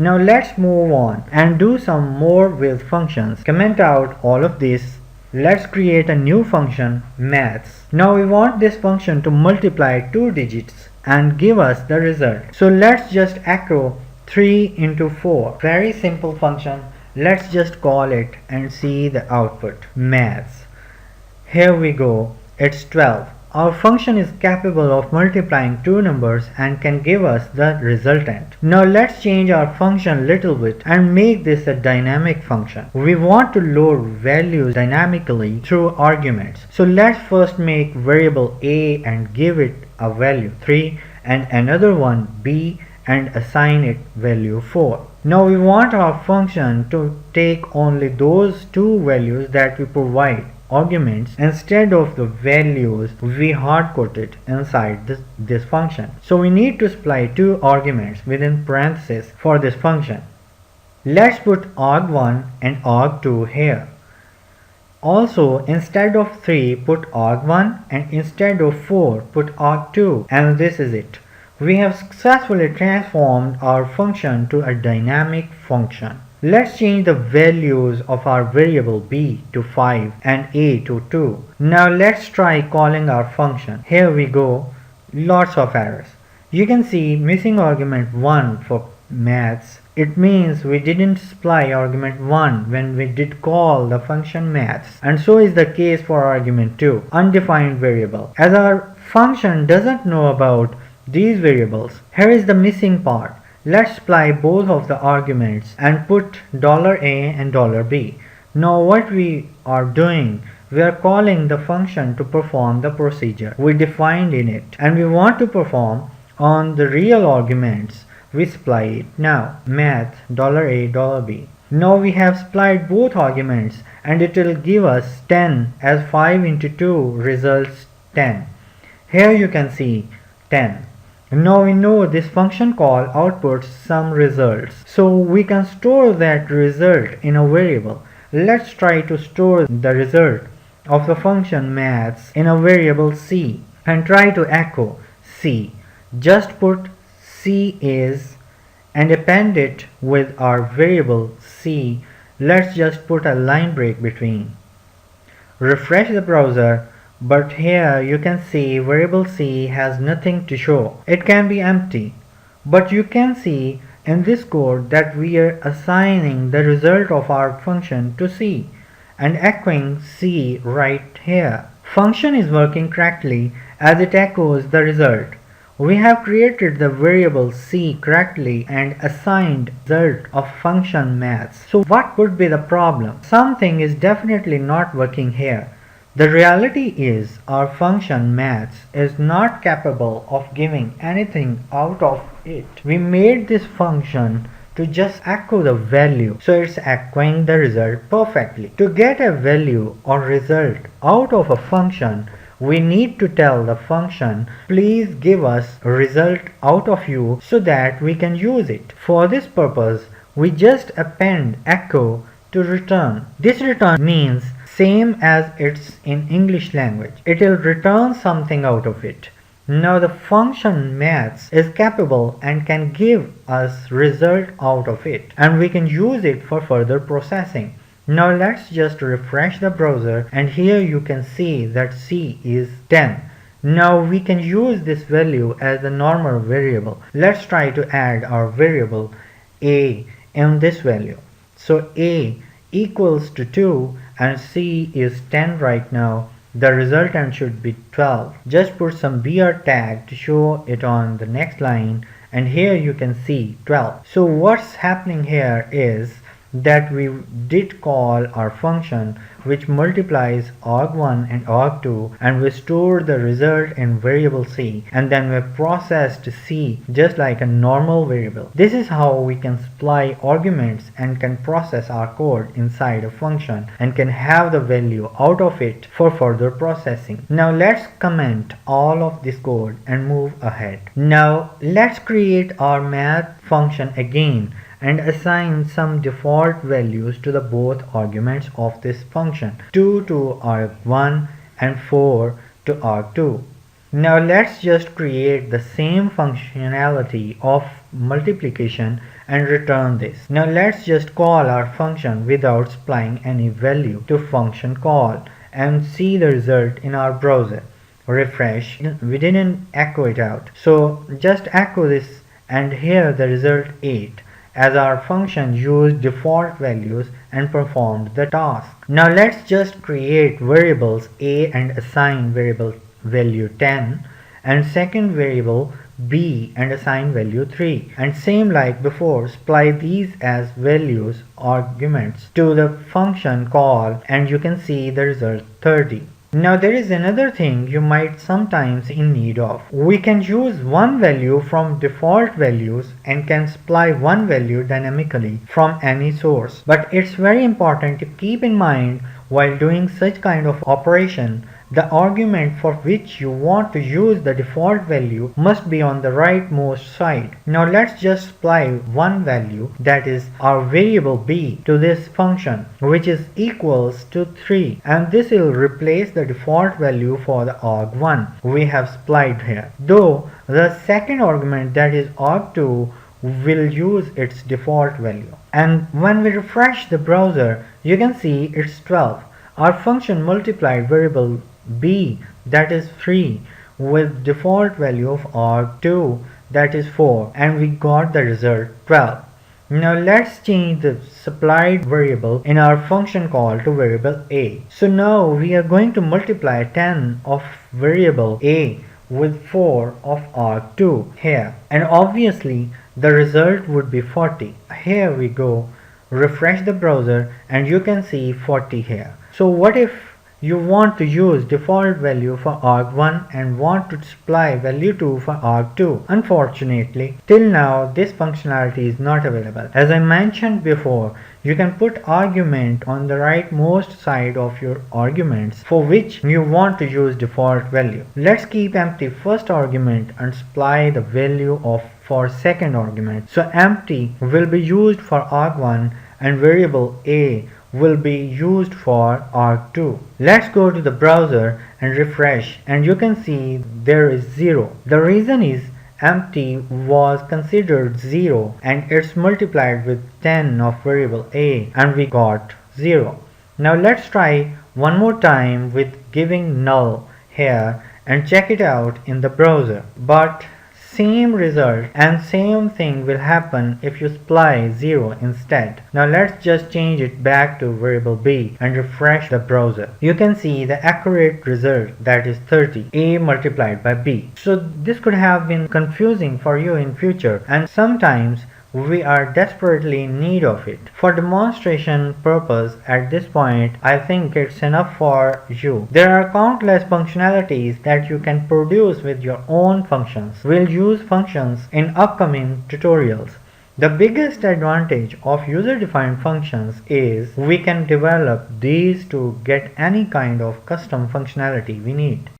Now let's move on and do some more with functions. Comment out all of this. Let's create a new function, maths. Now we want this function to multiply two digits and give us the result. So let's just echo 3 into 4. Very simple function. Let's just call it and see the output, maths. Here we go, it's 12. Our function is capable of multiplying two numbers and can give us the resultant. Now let's change our function little bit and make this a dynamic function. We want to load values dynamically through arguments. So let's first make variable a and give it a value 3 and another one b and assign it value 4. Now we want our function to take only those two values that we provide arguments instead of the values we hard-coded inside this function. So we need to supply two arguments within parentheses for this function. Let's put arg1 and arg2 here. Also, instead of 3 put arg1 and instead of 4 put arg2, and this is it. We have successfully transformed our function to a dynamic function. Let's change the values of our variable b to 5 and a to 2. Now let's try calling our function. Here we go, lots of errors. You can see missing argument 1 for maths. It means we didn't supply argument 1 when we did call the function maths, and so is the case for argument 2, undefined variable. As our function doesn't know about these variables, here is the missing part. Let's supply both of the arguments and put $a and $b. Now what we are doing, we are calling the function to perform the procedure we defined in it, and we want to perform on the real arguments. We supply it now, math $a, $b. Now we have supplied both arguments and it will give us 10 as 5 into 2 results 10. Here you can see 10. Now we know this function call outputs some results, so we can store that result in a variable. Let's try to store the result of the function maths in a variable c and try to echo c. Just put c is and append it with our variable c. Let's just put a line break between. Refresh the browser. But here you can see variable c has nothing to show. It can be empty. But you can see in this code that we are assigning the result of our function to c and echoing c right here. Function is working correctly as it echoes the result. We have created the variable c correctly and assigned the result of function maths. So what could be the problem? Something is definitely not working here. The reality is our function maths is not capable of giving anything out of it. We made this function to just echo the value, so it's echoing the result perfectly. To get a value or result out of a function, we need to tell the function, please give us a result out of you so that we can use it. For this purpose, we just append echo to return. This return means same as it's in English language. It will return something out of it. Now the function maths is capable and can give us result out of it, and we can use it for further processing. Now let's just refresh the browser, and here you can see that c is 10. Now we can use this value as the normal variable. Let's try to add our variable a in this value. So a equals to 2 and c is 10 right now. The resultant should be 12. Just put some br tag to show it on the next line, and here you can see 12. So what's happening here is that we did call our function which multiplies arg1 and arg2, and we stored the result in variable c, and then we processed c just like a normal variable. This is how we can supply arguments and can process our code inside a function and can have the value out of it for further processing. Now let's comment all of this code and move ahead. Now let's create our math function again and assign some default values to the both arguments of this function, 2 to arg1 and 4 to arg2. Now let's just create the same functionality of multiplication and return this. Now let's just call our function without supplying any value to function call and see the result in our browser. Refresh. We didn't echo it out. So just echo this and here the result 8 as our function used default values and performed the task. Now let's just create variables a and assign variable value 10 and second variable b and assign value 3, and same like before, supply these as values arguments to the function call and you can see the result 30. Now there is another thing you might sometimes in need of. We can use one value from default values and can supply one value dynamically from any source. But it's very important to keep in mind while doing such kind of operation, the argument for which you want to use the default value must be on the rightmost side. Now let's just supply one value, that is our variable b, to this function which is equals to 3, and this will replace the default value for the arg1 we have supplied here. Though the second argument, that is arg2, will use its default value. And when we refresh the browser, you can see it's 12. Our function multiplied variable b, that is 3, with default value of arg2, that is 4, and we got the result 12. Now let's change the supplied variable in our function call to variable a. So now we are going to multiply 10 of variable a with 4 of arg2 here, and obviously the result would be 40. Here we go, refresh the browser and you can see 40 here. So what if you want to use default value for arg1 and want to supply value 2 for arg2? Unfortunately, till now this functionality is not available. As I mentioned before, you can put argument on the rightmost side of your arguments for which you want to use default value. Let's keep empty first argument and supply the value of for second argument. So empty will be used for arg1 and variable a will be used for arg2. Let's go to the browser and refresh and you can see there is 0. The reason is empty was considered 0 and it's multiplied with 10 of variable a and we got 0. Now let's try one more time with giving null here and check it out in the browser. But same result and same thing will happen if you supply 0 instead. Now let's just change it back to variable b and refresh the browser. You can see the accurate result, that is 30, a multiplied by b. So this could have been confusing for you in future, and sometimes we are desperately in need of it. For demonstration purpose at this point, I think it's enough for you. There are countless functionalities that you can produce with your own functions. We'll use functions in upcoming tutorials. The biggest advantage of user-defined functions is we can develop these to get any kind of custom functionality we need.